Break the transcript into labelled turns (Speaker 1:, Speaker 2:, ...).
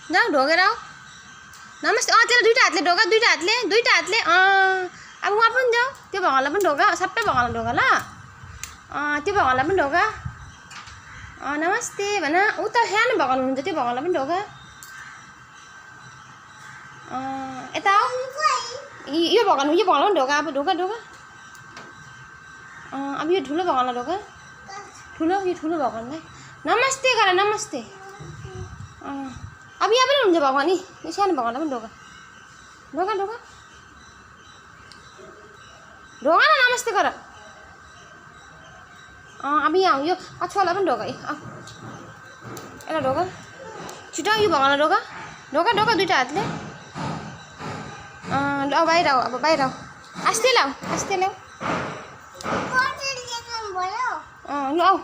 Speaker 1: जाऊ ढोगेर आऊ नमस्ते तेरो दुईटा हातले ढोका दुईटा हातले अब वहाँ पनि जाऊ त्यो भगवान्लाई पनि ढोका सबै भगवान्लाई ढोका ल त्यो भगवान्लाई पनि ढोका नमस्ते भन ऊ त सानो भगवान हुनुहुन्छ त्यो भगवान्लाई पनि ढोका यता आऊ यो भगवान पनि ढोका अब ढोका अब यो ठुलो भगवान्लाई ढोका यो ठुलो भगवान्लाई नमस्ते गर नमस्ते अब यहाँ पनि हुन्छ भगवान नि यो सानो भगवान्लाई पनि ढोका ढोका न नमस्ते गर अब यहाँ यो पछुवालाई पनि ढोका यसलाई ढोका छिटो यो भगवान्लाई ढोका दुईटा हातले ल बाहिर आऊ अब बाहिर आऊ आस्ते ल्याऊ ल आऊ